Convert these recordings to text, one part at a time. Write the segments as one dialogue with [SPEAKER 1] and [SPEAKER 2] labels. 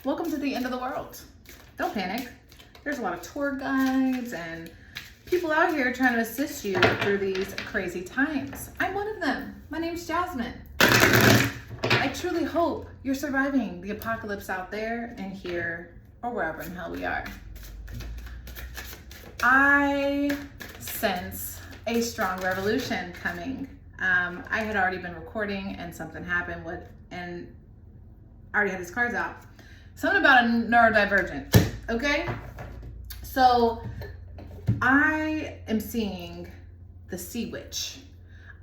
[SPEAKER 1] Welcome to the end of the world. Don't panic. There's a lot of tour guides and people out here trying to assist you through these crazy times. I'm one of them. My name's Jasmine. I truly hope you're surviving the apocalypse out there and here or wherever in hell we are. I sense a strong revolution coming. I had already been recording and something happened and I already had his cards out. Something about a neurodivergent, okay? So I am seeing the sea witch.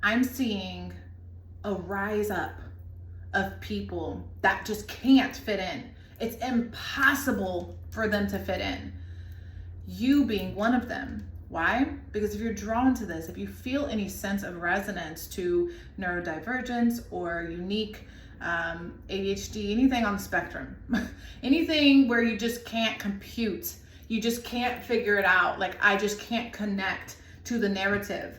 [SPEAKER 1] I'm seeing a rise up of people that just can't fit in. It's impossible for them to fit in. You being one of them. Why? Because if you're drawn to this, if you feel any sense of resonance to neurodivergence or unique ADHD, anything on the spectrum, anything where you just can't compute, you just can't figure it out, like I just can't connect to the narrative,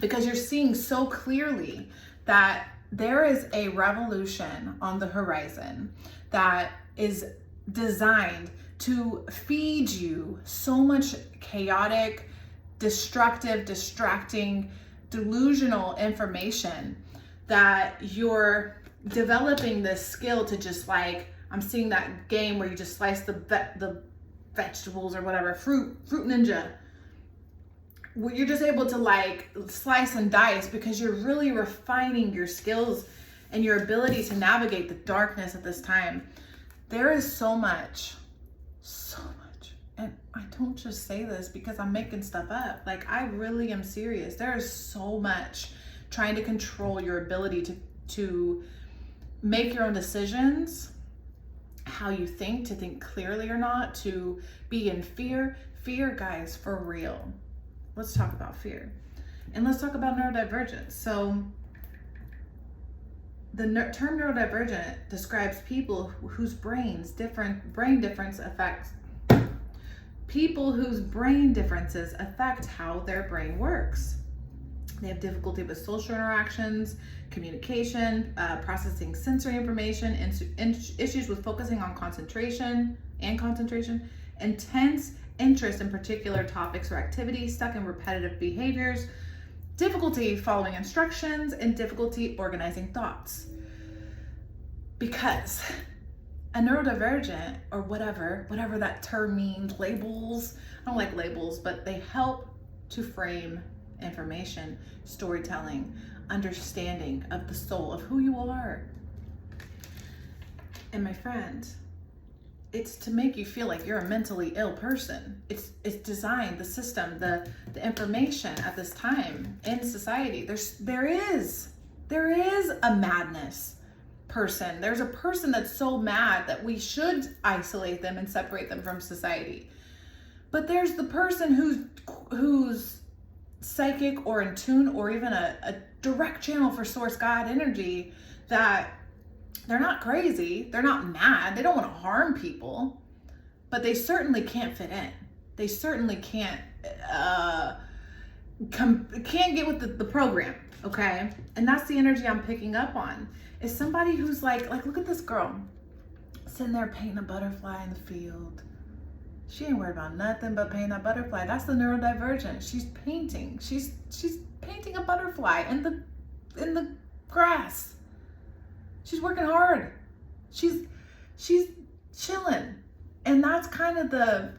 [SPEAKER 1] because you're seeing so clearly that there is a revolution on the horizon that is designed to feed you so much chaotic, destructive, distracting, delusional information that you're developing this skill to just like, I'm seeing that game where you just slice the vegetables or whatever, fruit ninja. You're just able to like slice and dice because you're really refining your skills and your ability to navigate the darkness at this time. There is so much. And I don't just say this because I'm making stuff up. Like, I really am serious. There is so much trying to control your ability to make your own decisions, how you think, to think clearly or not, to be in fear. Fear, guys, for real. Let's talk about fear. And let's talk about neurodivergence. So the term neurodivergent describes people whose brain differences affect how their brain works. They have difficulty with social interactions, communication, processing sensory information, issues with focusing on concentration, intense interest in particular topics or activities, stuck in repetitive behaviors, difficulty following instructions, and difficulty organizing thoughts. Because a neurodivergent, or whatever that term means, labels, I don't like labels, but they help to frame information, storytelling, understanding of the soul, of who you are. And my friend, it's to make you feel like you're a mentally ill person. It's designed, the system, the information at this time in society. There is a madness person. There's a person that's so mad that we should isolate them and separate them from society. But there's the person who's psychic or in tune, or even a direct channel for source God energy, that they're not crazy, they're not mad, they don't want to harm people, but they certainly can't fit in. They certainly can't get with the program, okay? And that's the energy I'm picking up on. Is somebody who's like look at this girl sitting there painting a butterfly in the field. She ain't worried about nothing but painting that butterfly. That's the neurodivergent. She's painting. She's painting a butterfly in the grass. She's working hard. She's chilling. And that's kind of the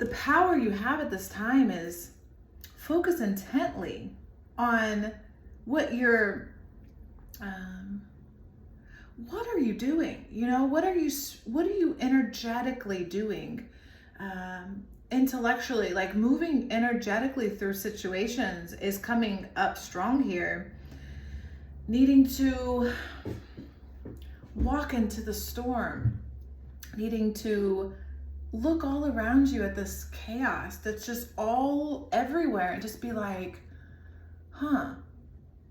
[SPEAKER 1] power you have at this time, is focus intently on what you're what are you doing? You know, what are you energetically doing? Intellectually, like moving energetically through situations is coming up strong here. Needing to walk into the storm, needing to look all around you at this chaos that's just all everywhere, and just be like,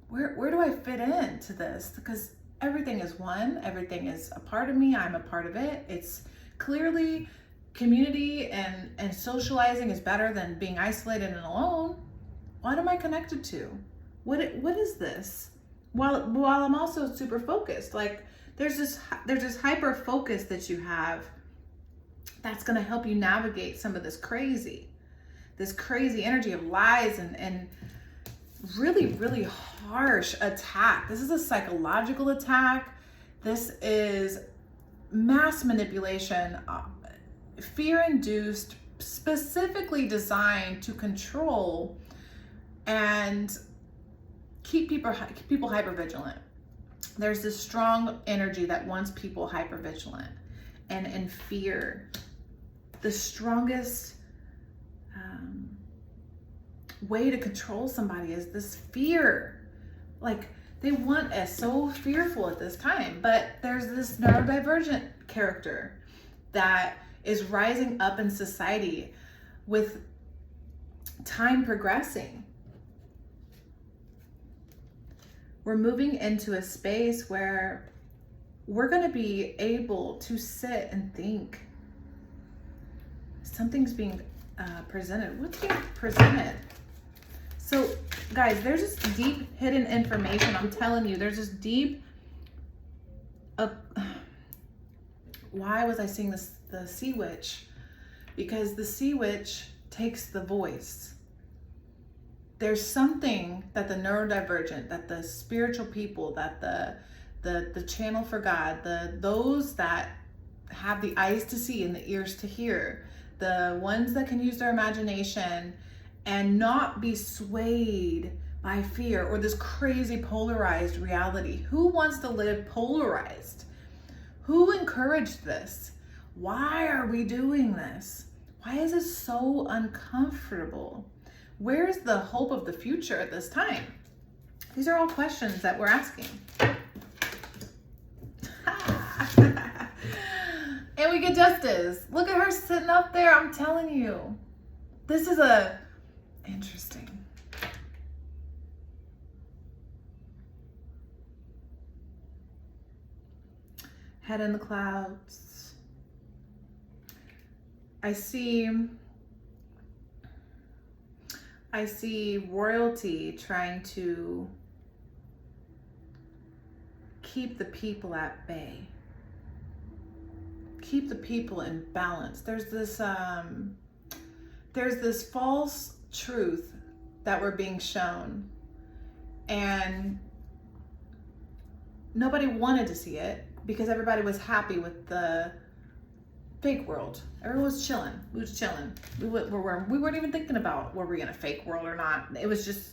[SPEAKER 1] where do I fit into this? Because everything is one, everything is a part of me, I'm a part of it. It's clearly community and socializing is better than being isolated and alone. What am I connected to? What is this? While I'm also super focused, like There's this hyper focus that you have that's going to help you navigate some of this crazy energy of lies and really, really harsh attack. This is a psychological attack. This is mass manipulation, fear-induced, specifically designed to control and keep people hypervigilant. There's this strong energy that wants people hypervigilant and in fear. The strongest way to control somebody is this fear. Like, they want us so fearful at this time. But there's this neurodivergent character that is rising up in society with time progressing. We're moving into a space where we're going to be able to sit and think. Something's being presented. What's being presented? So, guys, there's this deep hidden information. I'm telling you, there's this deep. Why was I seeing this? The Sea Witch, because the Sea Witch takes the voice. There's something that the neurodivergent, that the spiritual people, that the channel for God, those that have the eyes to see and the ears to hear, the ones that can use their imagination and not be swayed by fear or this crazy polarized reality. Who wants to live polarized? Who encouraged this? Why are we doing this? Why is this so uncomfortable? Where's the hope of the future at this time? These are all questions that we're asking. And we get justice. Look at her sitting up there. I'm telling you. This is interesting. Head in the clouds. I see royalty trying to keep the people at bay. Keep the people in balance. There's this false truth that we're being shown, and nobody wanted to see it because everybody was happy with the fake world. Everyone was chilling. We was chilling. We weren't even thinking about were we in a fake world or not. It was just,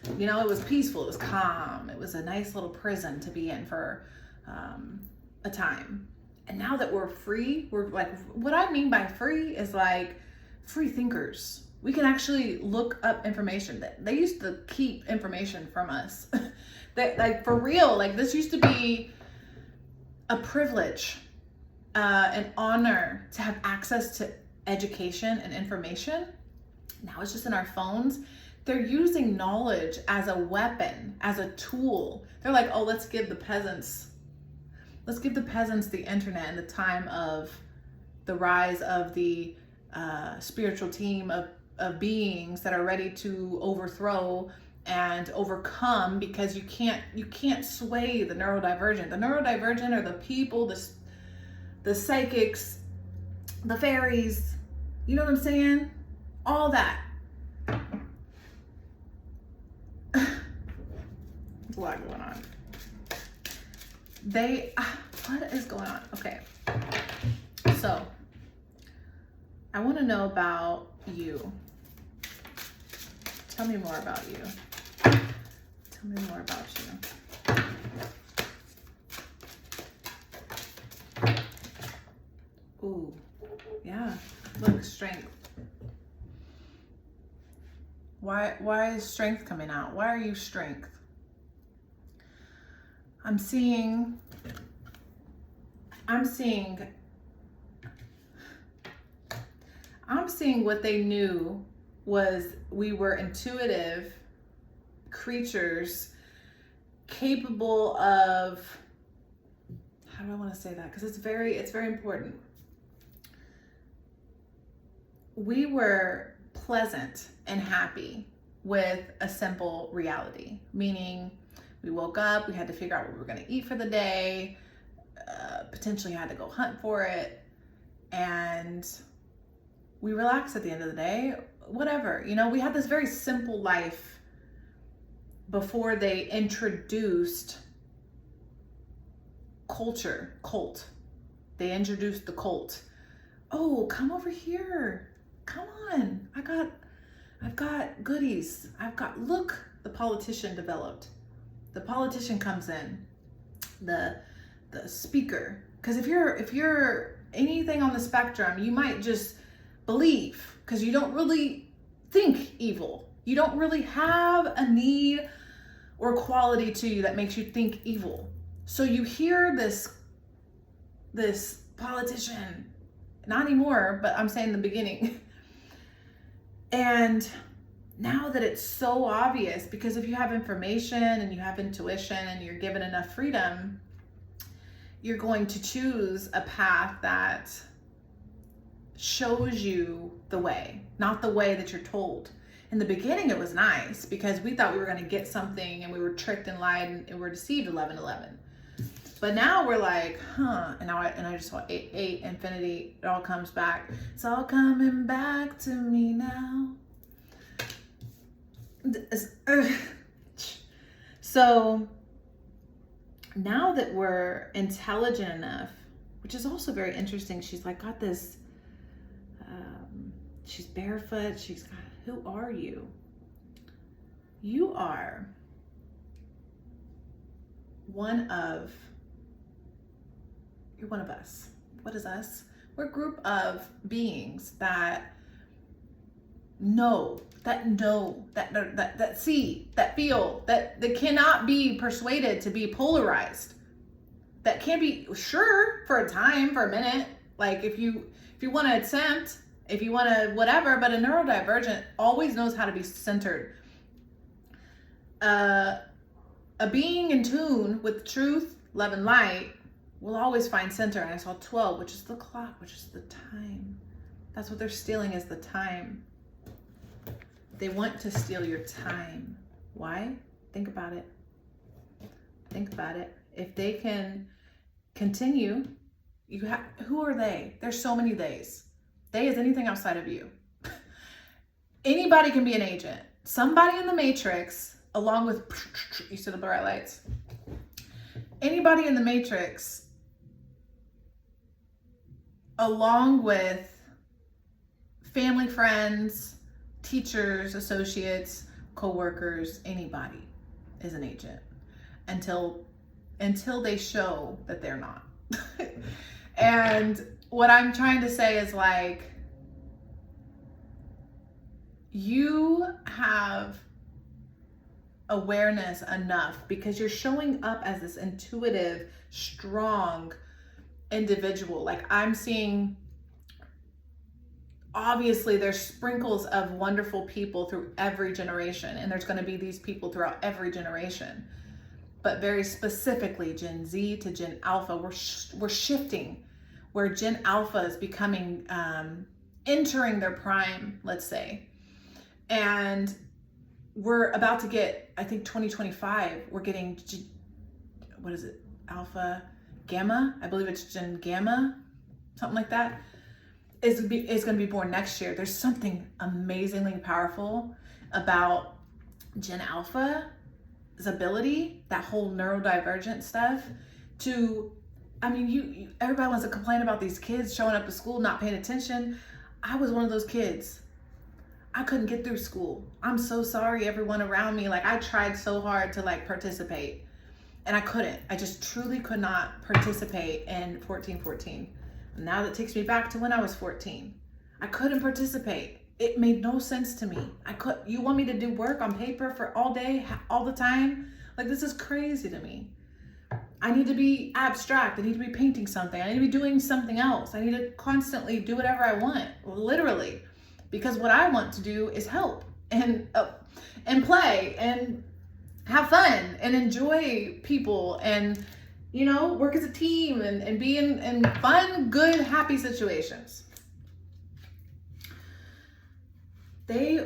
[SPEAKER 1] it was peaceful. It was calm. It was a nice little prison to be in for a time. And now that we're free, we're like, what I mean by free is like free thinkers. We can actually look up information. They used to keep information from us. Like, for real, like, this used to be a privilege, an honor to have access to education and information. Now it's just in our phones. They're using knowledge as a weapon, as a tool. They're like, oh, let's give the peasants the internet in the time of the rise of the spiritual team of beings that are ready to overthrow and overcome, because you can't sway the neurodivergent. The neurodivergent are the people, the psychics, the fairies, you know what I'm saying? All that. There's a lot going on. What is going on? Okay. So, I want to know about you. Tell me more about you. Tell me more about you. Ooh, yeah. Look, strength. Why is strength coming out? Why are you strength? I'm seeing what they knew was we were intuitive creatures capable of, how do I want to say that? Because it's very important. We were pleasant and happy with a simple reality, meaning we woke up, we had to figure out what we were going to eat for the day. but potentially had to go hunt for it. And we relaxed at the end of the day, whatever. You know, we had this very simple life before they introduced cult. They introduced the cult. Oh, come over here. Come on. I've got goodies. Look, the politician developed. The politician comes in, the speaker. Because if you're anything on the spectrum, you might just believe because you don't really think evil. You don't really have a need or quality to you that makes you think evil. So you hear this politician, not anymore, but I'm saying the beginning. And now that it's so obvious, because if you have information and you have intuition and you're given enough freedom, you're going to choose a path that shows you the way, not the way that you're told. In the beginning, it was nice because we thought we were going to get something and we were tricked and lied and we were deceived 11:11. But now we're like, and I just saw 8 infinity. It all comes back. It's all coming back to me now. So now that we're intelligent enough, which is also very interesting, she's like got this, she's barefoot, she's got, who are you? You are you're one of us. What is us? We're a group of beings that know, that see, that feel, that cannot be persuaded to be polarized. That can't be sure for a time, for a minute. Like if you want to attempt, if you want to whatever, but a neurodivergent always knows how to be centered. A being in tune with truth, love, and light will always find center. And I saw 12, which is the clock, which is the time. That's what they're stealing, is the time. They want to steal your time. Why? Think about it. Think about it. If they can continue, who are they? There's so many theys. They is anything outside of you. Anybody can be an agent. Somebody in the matrix, along with, you see the bright lights. Anybody in the matrix, along with family, friends, teachers, associates, co-workers, anybody is an agent until they show that they're not. And what I'm trying to say is, like, you have awareness enough because you're showing up as this intuitive, strong individual. Like, I'm seeing, obviously there's sprinkles of wonderful people through every generation, and there's going to be these people throughout every generation, but very specifically Gen Z to Gen Alpha, we're shifting where Gen Alpha is becoming entering their prime, let's say, and we're about to get, I think 2025, we're getting, what is it, Alpha, Gamma, I believe it's Gen Gamma, something like that, is going to be born next year. There's something amazingly powerful about Gen Alpha's ability, that whole neurodivergent stuff, to, I mean, everybody wants to complain about these kids showing up to school, not paying attention. I was one of those kids. I couldn't get through school. I'm so sorry, everyone around me. Like, I tried so hard to like participate and I couldn't. I just truly could not participate in 1414. Now that takes me back to when I was 14. I couldn't participate. It made no sense to me. You want me to do work on paper for all day, all the time? Like, this is crazy to me. I need to be abstract. I need to be painting something. I need to be doing something else. I need to constantly do whatever I want, literally. Because what I want to do is help and play and have fun and enjoy people and, you know, work as a team and be in fun, good, happy situations. They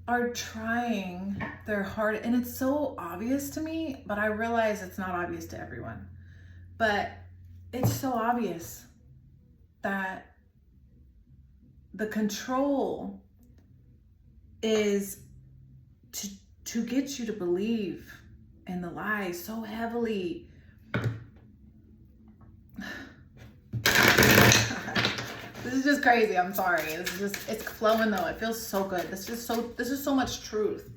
[SPEAKER 1] are trying their hard, and it's so obvious to me, but I realize it's not obvious to everyone. But it's so obvious that the control is to get you to believe in the lies so heavily. This is just crazy. I'm sorry. It's flowing though. It feels so good. This is so much truth.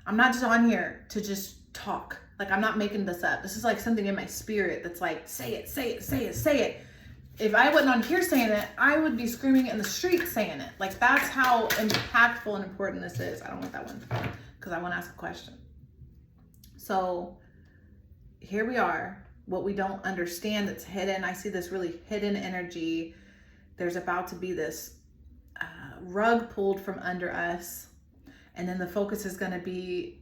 [SPEAKER 1] I'm not just on here to just talk. Like, I'm not making this up. This is like something in my spirit that's like, say it, say it, say it, say it. If I wasn't on here saying it, I would be screaming in the street saying it. Like, that's how impactful and important this is. I don't want that one because I want to ask a question. So here we are. What we don't understand that's hidden. I see this really hidden energy. There's about to be this rug pulled from under us. And then the focus is going to be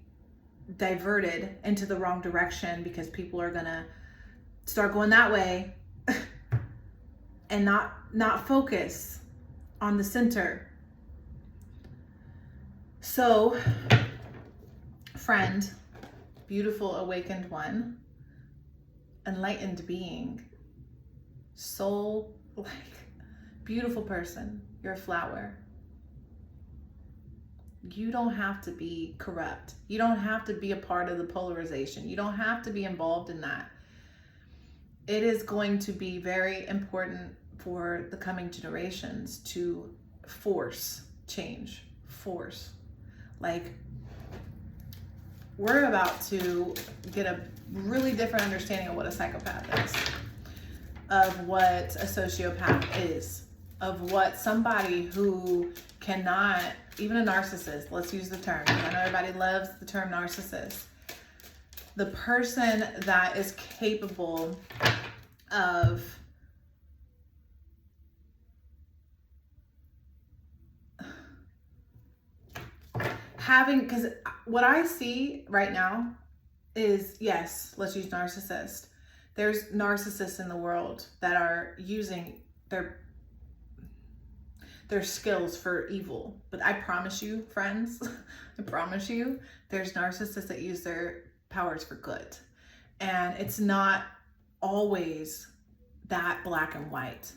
[SPEAKER 1] diverted into the wrong direction because people are going to start going that way and not focus on the center. So, friend, beautiful awakened one, enlightened being, soul, like, beautiful person, you're a flower. You don't have to be corrupt. You don't have to be a part of the polarization. You don't have to be involved in that. It is going to be very important for the coming generations to force change. Force. Like, we're about to get a really different understanding of what a psychopath is, of what a sociopath is, of what somebody who cannot, even a narcissist, let's use the term. I know everybody loves the term narcissist. The person that is capable of having, because what I see right now is, yes, let's use narcissist. There's narcissists in the world that are using their skills for evil. But I promise you, friends, I promise you, there's narcissists that use their powers for good. And it's not always that black and white.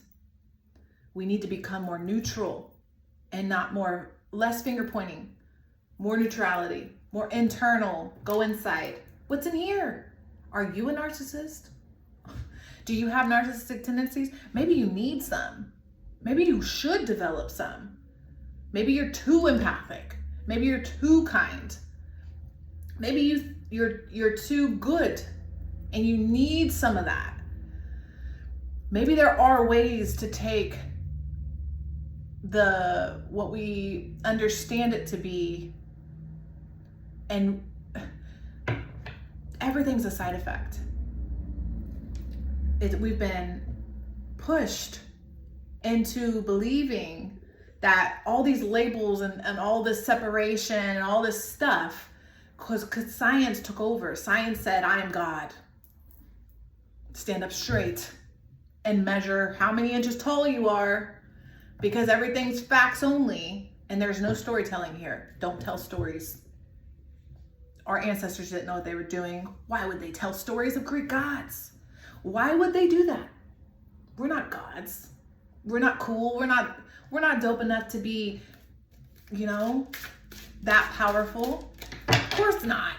[SPEAKER 1] We need to become more neutral and less finger pointing, more neutrality, more internal, go inside. What's in here? Are you a narcissist? Do you have narcissistic tendencies? Maybe you need some. Maybe you should develop some. Maybe you're too empathic. Maybe you're too kind. Maybe you're too good and you need some of that. Maybe there are ways to take what we understand it to be, and everything's a side effect. We've been pushed into believing that all these labels and all this separation and all this stuff, because science took over. Science said, I am God. Stand up straight and measure how many inches tall you are, because everything's facts only and there's no storytelling here. Don't tell stories. Our ancestors didn't know what they were doing. Why would they tell stories of Greek gods? Why would they do that? We're not gods. We're not cool. We're not dope enough to be, that powerful. Of course not.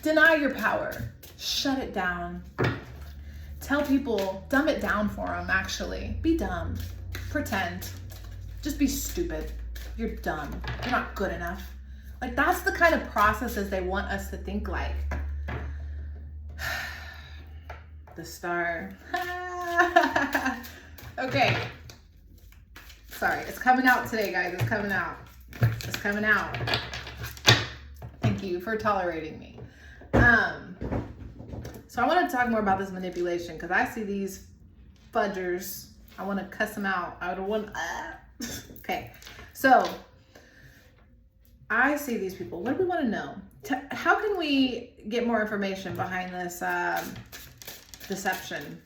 [SPEAKER 1] Deny your power. Shut it down. Tell people, dumb it down for them, actually. Be dumb. Pretend. Just be stupid. You're dumb. You're not good enough. Like, that's the kind of processes they want us to think like. The star. Okay. Sorry, it's coming out today, guys. It's coming out. It's coming out. Thank you for tolerating me. So I want to talk more about this manipulation, because I see these fudgers. I want to cuss them out. Okay. So I see these people. What do we want to know? How can we get more information behind this deception?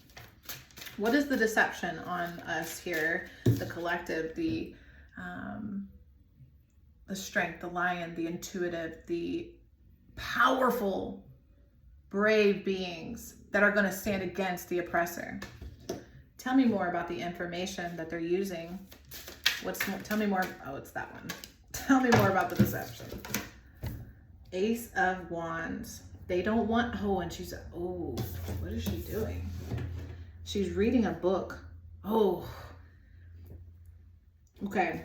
[SPEAKER 1] What is the deception on us here? The collective, the strength, the lion, the intuitive, the powerful, brave beings that are going to stand against the oppressor. Tell me more about the information that they're using. Tell me more. Oh, it's that one. Tell me more about the deception. Ace of Wands. They don't want, oh, and she's, oh, what is she doing? She's reading a book. Oh, okay.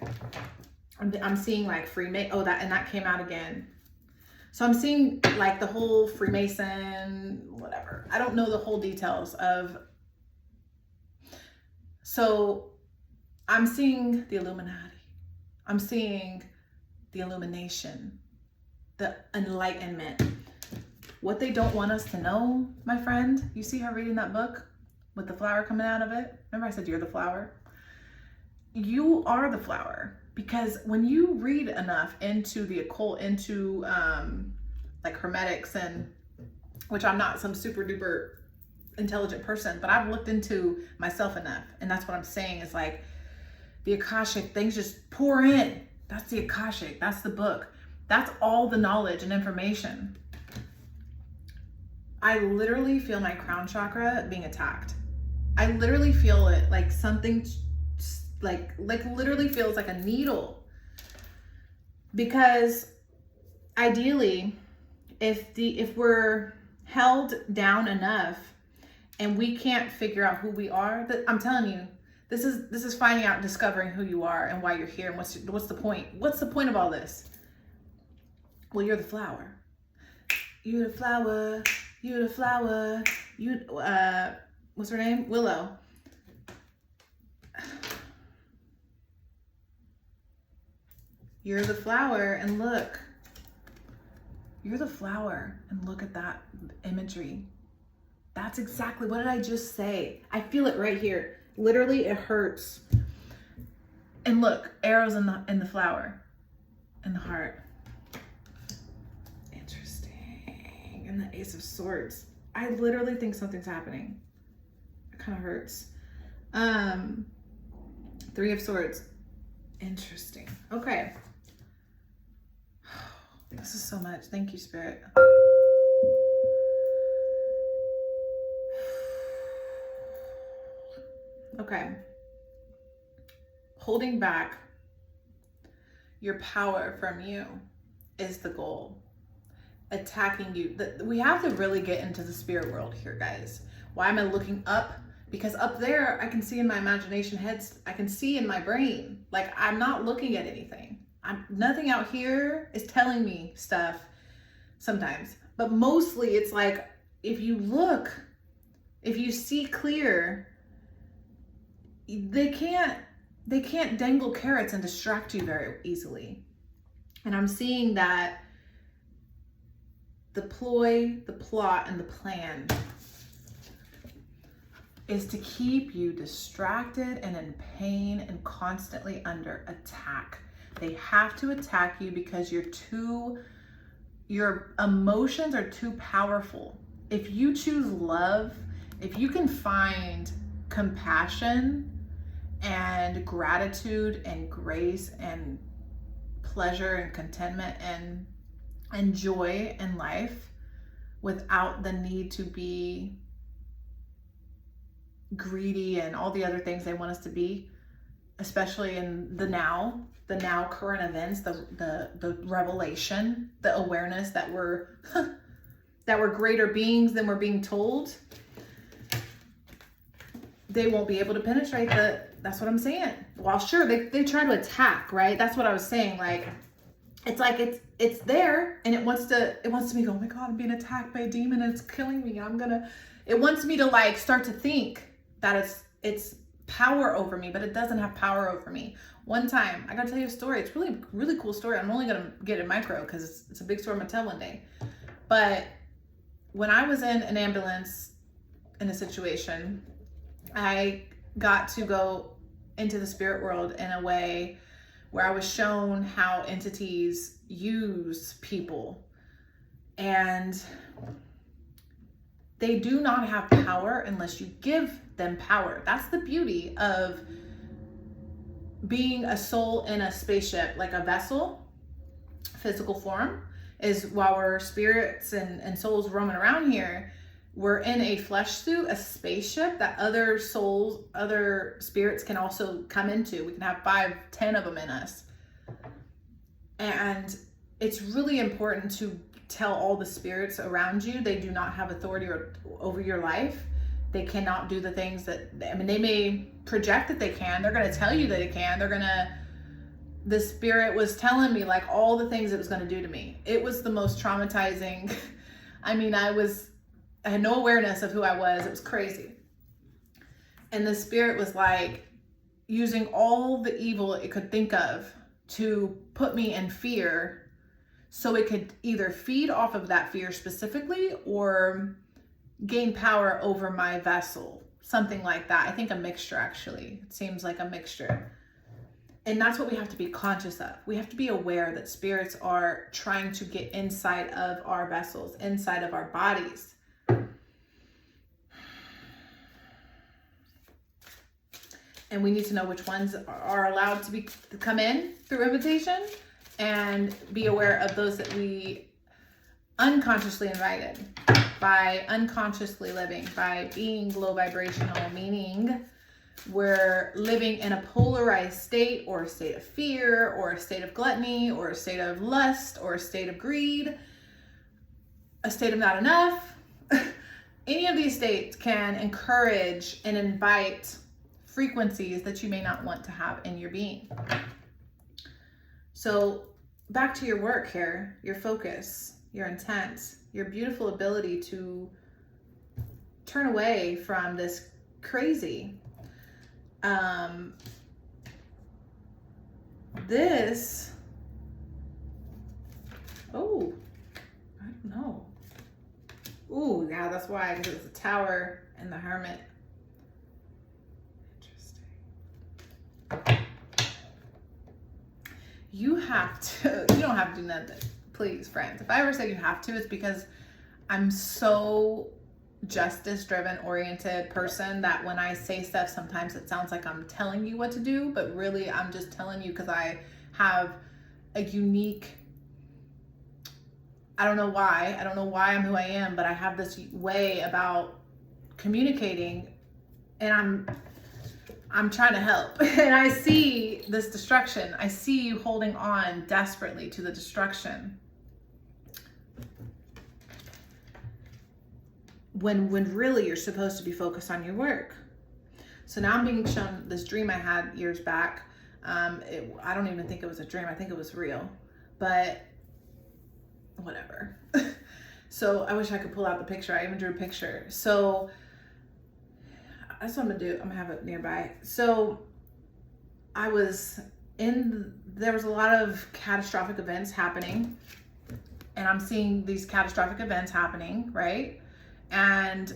[SPEAKER 1] I'm seeing like Freemason. Oh, that came out again. So I'm seeing like the whole Freemason, whatever. I don't know the whole details of. So I'm seeing the Illuminati. I'm seeing the illumination, the enlightenment. What they don't want us to know, my friend, you see her reading that book with the flower coming out of it? Remember I said you're the flower? You are the flower, because when you read enough into the occult, into like hermetics, and which I'm not some super duper intelligent person, but I've looked into myself enough, and that's what I'm saying is like the Akashic, things just pour in. That's the Akashic, that's the book. That's all the knowledge and information. I literally feel my crown chakra being attacked. I literally feel it like something like literally feels like a needle. Because ideally, if we're held down enough and we can't figure out who we are, I'm telling you, this is finding out, discovering who you are and why you're here, and what's the point? What's the point of all this? Well, you're the flower. You're the flower. You're the flower. You what's her name? Willow. You're the flower, and look. You're the flower, and look at that imagery. That's exactly, what did I just say? I feel it right here. Literally, it hurts. And look, arrows in the flower, in the heart. Interesting. And the Ace of Swords. I literally think something's happening. It kind of hurts. Three of Swords. Interesting. Okay. This is so much. Thank you, Spirit. Okay. Holding back your power from you is the goal. Attacking you. We have to really get into the spirit world here, guys. Why am I looking up? Because up there, I can see in my imagination heads, I can see in my brain. Like, I'm not looking at anything. Nothing out here is telling me stuff sometimes. But mostly it's like, if you look, if you see clear, they can't dangle carrots and distract you very easily. And I'm seeing that the ploy, the plot, and the plan is to keep you distracted and in pain and constantly under attack. They have to attack you because your emotions are too powerful. If you choose love, if you can find compassion and gratitude and grace and pleasure and contentment and joy in life without the need to be greedy and all the other things they want us to be, especially in the now current events, the revelation, the awareness that we're greater beings than we're being told, they won't be able to penetrate that's what I'm saying. Well, sure, they try to attack, right? That's what I was saying. Like, it's there, and it wants to be go, oh my God, I'm being attacked by a demon and it's killing me. It wants me to like start to think that it's power over me, but it doesn't have power over me. One time, I gotta tell you a story. It's really, really cool story. I'm only gonna get it micro because it's a big story I'm gonna tell one day. But when I was in an ambulance in a situation, I got to go into the spirit world in a way where I was shown how entities use people, and they do not have power unless you give them power. That's the beauty of being a soul in a spaceship, like a vessel, physical form, is while we're spirits and souls roaming around here, we're in a flesh suit, a spaceship that other souls, other spirits can also come into. We can have 5, 10 of them in us. And it's really important to tell all the spirits around you they do not have authority over your life. They cannot do the things that, I mean, they may project that they can. They're going to tell you that they can. The spirit was telling me like all the things it was going to do to me. It was the most traumatizing. I mean, I had no awareness of who I was. It was crazy. And the spirit was like using all the evil it could think of to put me in fear, so it could either feed off of that fear specifically or gain power over my vessel. Something like that. I think a mixture, actually. It seems like a mixture. And that's what we have to be conscious of. We have to be aware that spirits are trying to get inside of our vessels, inside of our bodies. And we need to know which ones are allowed to come in through invitation, and be aware of those that we unconsciously invited by unconsciously living, by being low vibrational, meaning we're living in a polarized state, or a state of fear, or a state of gluttony, or a state of lust, or a state of greed, a state of not enough. Any of these states can encourage and invite frequencies that you may not want to have in your being. So back to your work here, your focus, your intent, your beautiful ability to turn away from this crazy. I don't know. Ooh, yeah, that's why, because it's the Tower and the Hermit. Interesting. You don't have to do nothing. Please, friends. If I ever say you have to, it's because I'm so justice-driven, oriented person that when I say stuff, sometimes it sounds like I'm telling you what to do, but really I'm just telling you because I have a unique, I don't know why I'm who I am, but I have this way about communicating, and I'm trying to help. And I see this destruction. I see you holding on desperately to the destruction. When really you're supposed to be focused on your work. So now I'm being shown this dream I had years back. I don't even think it was a dream. I think it was real, but whatever. So I wish I could pull out the picture. I even drew a picture. So that's what I'm gonna do. I'm gonna have it nearby. So there was a lot of catastrophic events happening, and I'm seeing these catastrophic events happening, right? And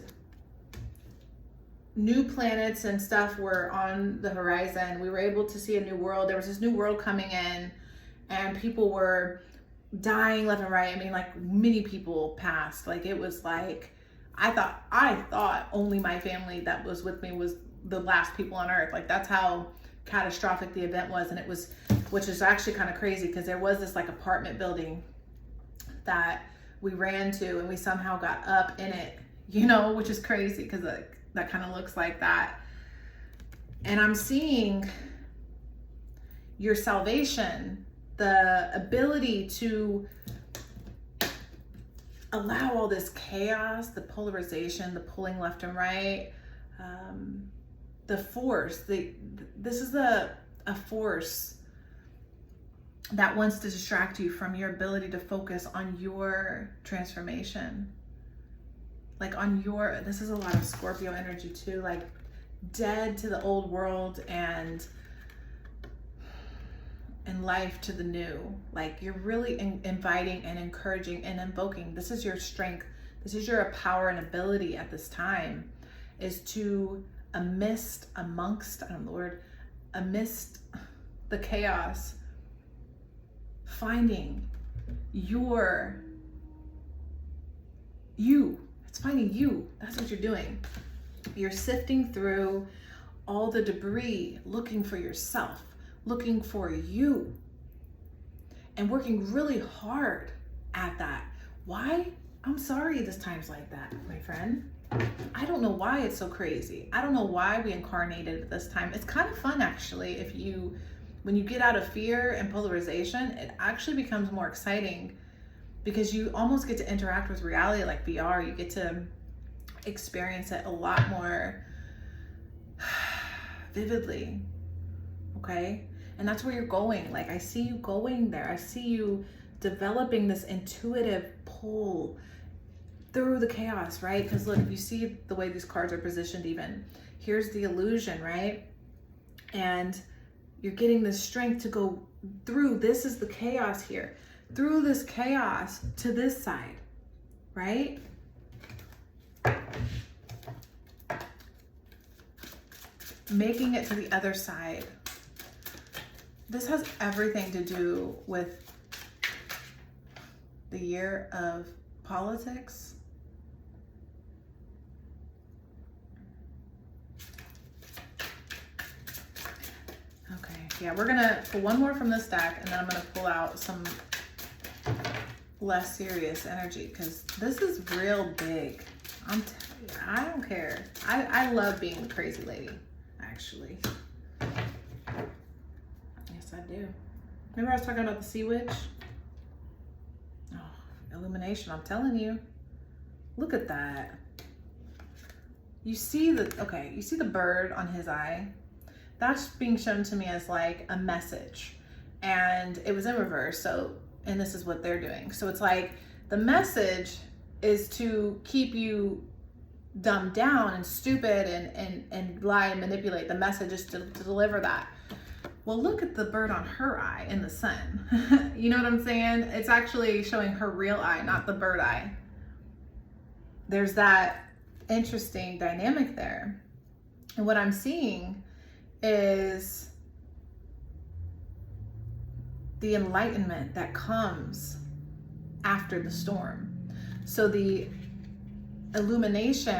[SPEAKER 1] new planets and stuff were on the horizon. We were able to see a new world. There was this new world coming in, and people were dying left and right. I mean, like, many people passed. Like, it was like, I thought only my family that was with me was the last people on earth. Like, that's how catastrophic the event was. And it was, which is actually kind of crazy, because there was this like apartment building that we ran to, and we somehow got up in it, which is crazy, because that kind of looks like that. And I'm seeing your salvation, the ability to allow all this chaos, the polarization, the pulling left and right, the force. This is a force that wants to distract you from your ability to focus on your transformation. Like this is a lot of Scorpio energy too, like dead to the old world and life to the new. Like, you're really inviting and encouraging and invoking. This is your strength. This is your power and ability at this time, is to amidst the chaos, finding you. It's finding you. That's what you're doing. You're sifting through all the debris, looking for yourself, looking for you, and working really hard at that. Why? I'm sorry this time's like that, my friend. I don't know why it's so crazy. I don't know why we incarnated at this time. It's kind of fun, actually. When you get out of fear and polarization, it actually becomes more exciting because you almost get to interact with reality like VR. You get to experience it a lot more vividly, okay? And that's where you're going. Like, I see you going there. I see you developing this intuitive pull through the chaos, right? Because look, if you see the way these cards are positioned, even here's the illusion, right? And you're getting the strength to go through. This is the chaos here, through this chaos to this side, right? Making it to the other side. This has everything to do with the year of politics. Okay, yeah, we're gonna pull one more from this deck, and then I'm gonna pull out some less serious energy, because this is real big. I'm telling you, I don't care. I love being the crazy lady, actually. Yes, I do. Remember I was talking about the sea witch? Oh, illumination, I'm telling you. Look at that. You see you see the bird on his eye? That's being shown to me as like a message. And it was in reverse, and this is what they're doing. So it's like the message is to keep you dumbed down and stupid and lie and manipulate. The message is to deliver that. Well, look at the bird on her eye in the sun. You know what I'm saying? It's actually showing her real eye, not the bird eye. There's that interesting dynamic there. And what I'm seeing is the enlightenment that comes after the storm. So the illumination